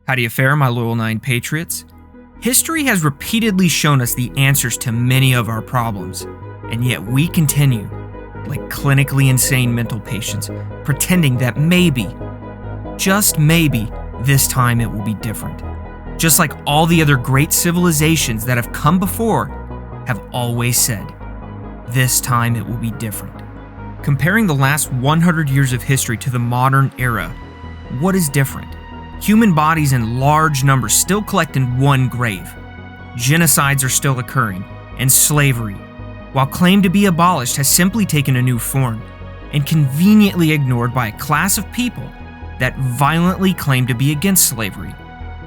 How do you fare, my loyal 9 patriots? History has repeatedly shown us the answers to many of our problems, and yet we continue, like clinically insane mental patients, pretending that maybe, just maybe, this time it will be different. Just like all the other great civilizations that have come before have always said, this time it will be different. Comparing the last 100 years of history to the modern era, what is different? Human bodies in large numbers still collect in one grave. Genocides are still occurring, and slavery, while claimed to be abolished, has simply taken a new form and conveniently ignored by a class of people that violently claim to be against slavery.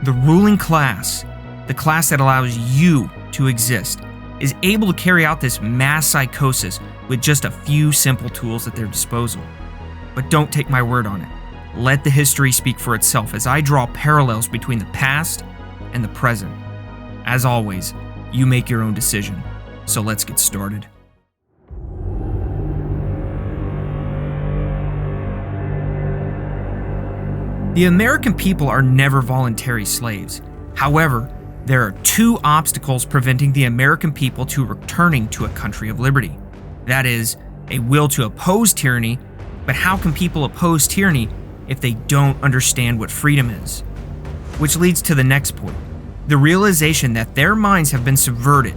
The ruling class, the class that allows you to exist, is able to carry out this mass psychosis with just a few simple tools at their disposal. But don't take my word on it. Let the history speak for itself as I draw parallels between the past and the present. As always, you make your own decision. So let's get started. The American people are never voluntary slaves. However, there are 2 obstacles preventing the American people to returning to a country of liberty. That is, a will to oppose tyranny, but how can people oppose tyranny if they don't understand what freedom is? Which leads to the next point, the realization that their minds have been subverted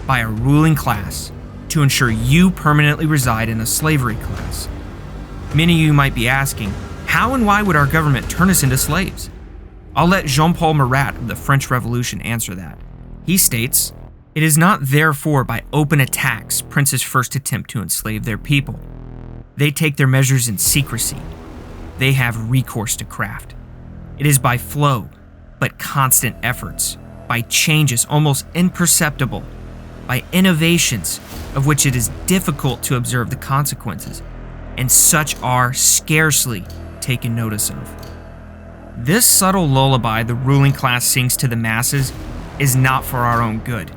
by a ruling class to ensure you permanently reside in a slavery class. Many of you might be asking, how and why would our government turn us into slaves? I'll let Jean-Paul Marat of the French Revolution answer that. He states, "It is not therefore by open attacks princes first attempt to enslave their people. They take their measures in secrecy. They have recourse to craft. It is by flow, but constant efforts, by changes almost imperceptible, by innovations of which it is difficult to observe the consequences, and such are scarcely taken notice of." This subtle lullaby the ruling class sings to the masses is not for our own good,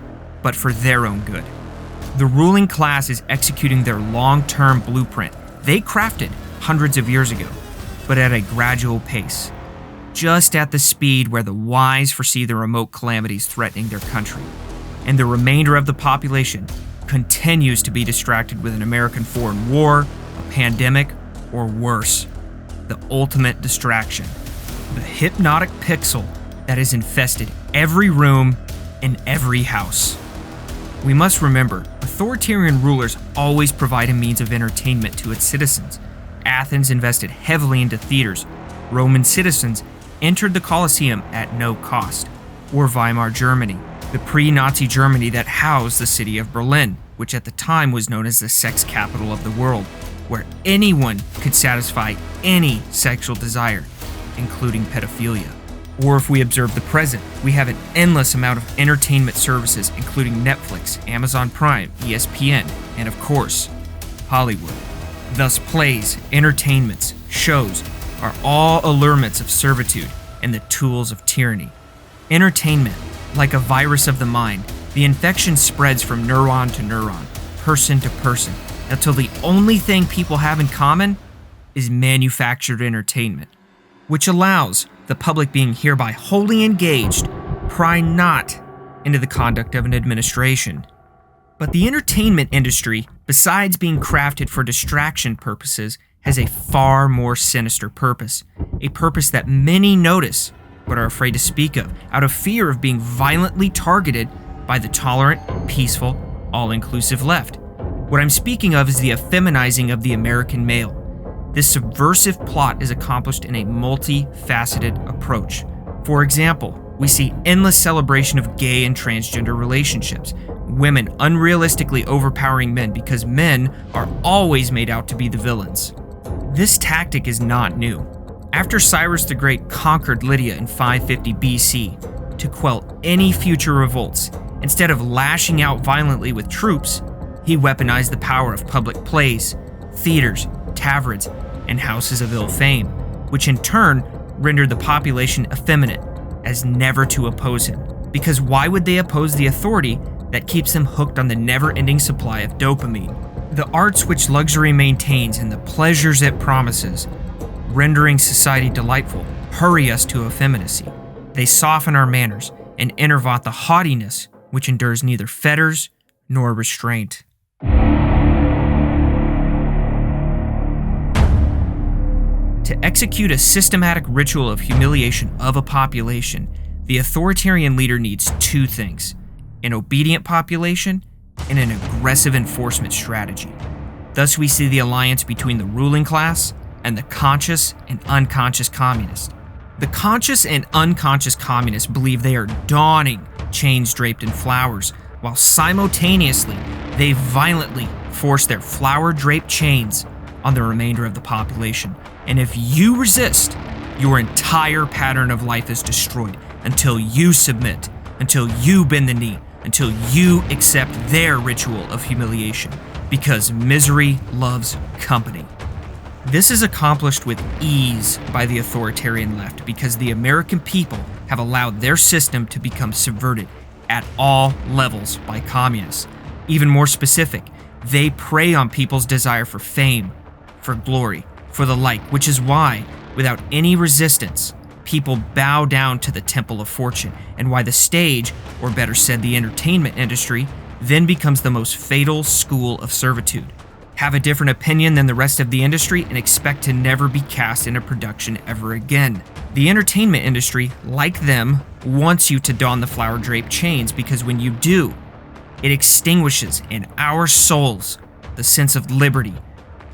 but for their own good. The ruling class is executing their long-term blueprint they crafted hundreds of years ago, but at a gradual pace, just at the speed where the wise foresee the remote calamities threatening their country, and the remainder of the population continues to be distracted with an American foreign war, a pandemic, or worse, the ultimate distraction, the hypnotic pixel that has infested every room in every house. We must remember, authoritarian rulers always provide a means of entertainment to its citizens. Athens invested heavily into theaters. Roman citizens entered the Colosseum at no cost. Or Weimar Germany, the pre-Nazi Germany that housed the city of Berlin, which at the time was known as the sex capital of the world, where anyone could satisfy any sexual desire, including pedophilia. Or if we observe the present, we have an endless amount of entertainment services, including Netflix, Amazon Prime, ESPN, and of course, Hollywood. Thus, plays, entertainments, shows are all allurements of servitude and the tools of tyranny. Entertainment, like a virus of the mind, the infection spreads from neuron to neuron, person to person, until the only thing people have in common is manufactured entertainment, which allows the public being hereby wholly engaged, pry not into the conduct of an administration. But the entertainment industry, besides being crafted for distraction purposes, has a far more sinister purpose, a purpose that many notice but are afraid to speak of, out of fear of being violently targeted by the tolerant, peaceful, all-inclusive left. What I'm speaking of is the effeminizing of the American male. This subversive plot is accomplished in a multifaceted approach. For example, we see endless celebration of gay and transgender relationships, women unrealistically overpowering men because men are always made out to be the villains. This tactic is not new. After Cyrus the Great conquered Lydia in 550 BC to quell any future revolts, instead of lashing out violently with troops, he weaponized the power of public plays, theaters, taverns, and houses of ill fame, which in turn rendered the population effeminate as never to oppose him. Because why would they oppose the authority that keeps them hooked on the never-ending supply of dopamine? The arts which luxury maintains and the pleasures it promises, rendering society delightful, hurry us to effeminacy. They soften our manners and enervate the haughtiness which endures neither fetters nor restraint. To execute a systematic ritual of humiliation of a population, the authoritarian leader needs two things: an obedient population and an aggressive enforcement strategy. Thus, we see the alliance between the ruling class and the conscious and unconscious communists. The conscious and unconscious communists believe they are donning chains draped in flowers, while simultaneously they violently force their flower-draped chains on the remainder of the population. And if you resist, your entire pattern of life is destroyed until you submit, until you bend the knee, until you accept their ritual of humiliation, because misery loves company. This is accomplished with ease by the authoritarian left because the American people have allowed their system to become subverted at all levels by communists. Even more specific, they prey on people's desire for fame, for glory, for the like, which is why, without any resistance, people bow down to the temple of fortune, and why the stage, or better said, the entertainment industry, then becomes the most fatal school of servitude. Have a different opinion than the rest of the industry and expect to never be cast in a production ever again. The entertainment industry, like them, wants you to don the flower-draped chains because when you do, it extinguishes in our souls the sense of liberty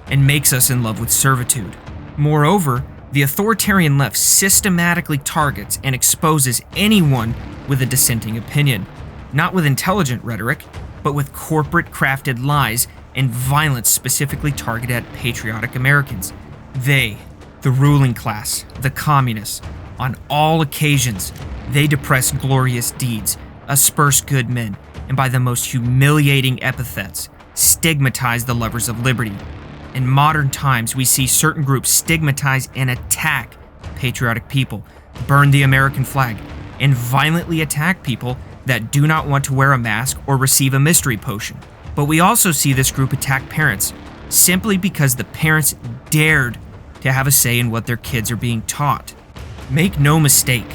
and makes us in love with servitude. Moreover, the authoritarian left systematically targets and exposes anyone with a dissenting opinion, not with intelligent rhetoric, but with corporate-crafted lies and violence specifically targeted at patriotic Americans. They, the ruling class, the communists, on all occasions, they depress glorious deeds, asperse good men, and by the most humiliating epithets, stigmatize the lovers of liberty. In modern times, we see certain groups stigmatize and attack patriotic people, burn the American flag, and violently attack people that do not want to wear a mask or receive a mystery potion. But we also see this group attack parents, simply because the parents dared to have a say in what their kids are being taught. Make no mistake,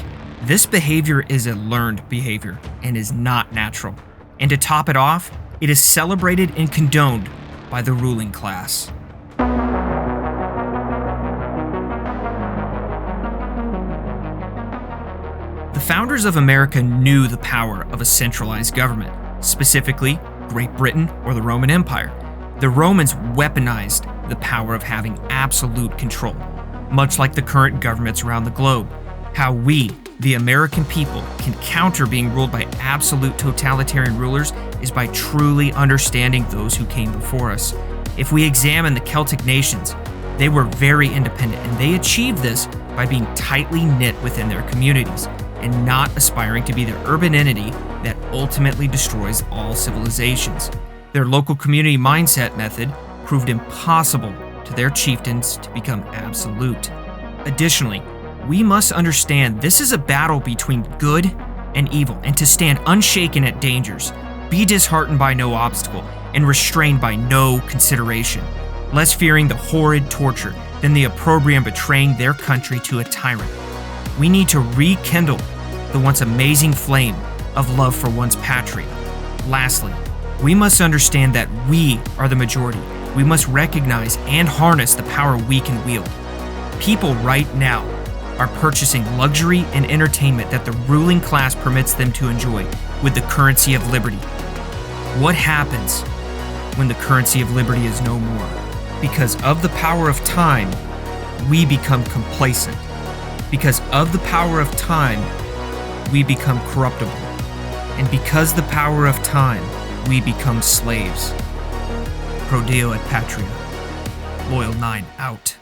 this behavior is a learned behavior and is not natural. And to top it off, it is celebrated and condoned by the ruling class. The founders of America knew the power of a centralized government, specifically Great Britain or the Roman Empire. The Romans weaponized the power of having absolute control, much like the current governments around the globe. How we, the American people, can counter being ruled by absolute totalitarian rulers is by truly understanding those who came before us. If we examine the Celtic nations, they were very independent, and they achieved this by being tightly knit within their communities and not aspiring to be the urban entity that ultimately destroys all civilizations. Their local community mindset method proved impossible to their chieftains to become absolute. Additionally, we must understand this is a battle between good and evil, and to stand unshaken at dangers, be disheartened by no obstacle, and restrained by no consideration, less fearing the horrid torture than the opprobrium betraying their country to a tyrant. We need to rekindle the once amazing flame of love for one's patria. Lastly, we must understand that we are the majority. We must recognize and harness the power we can wield. People right now are purchasing luxury and entertainment that the ruling class permits them to enjoy with the currency of liberty. What happens when the currency of liberty is no more? Because of the power of time, we become complacent. Because of the power of time, we become corruptible. And because the power of time, we become slaves. Pro Deo Et Patria. Loyal 9 out.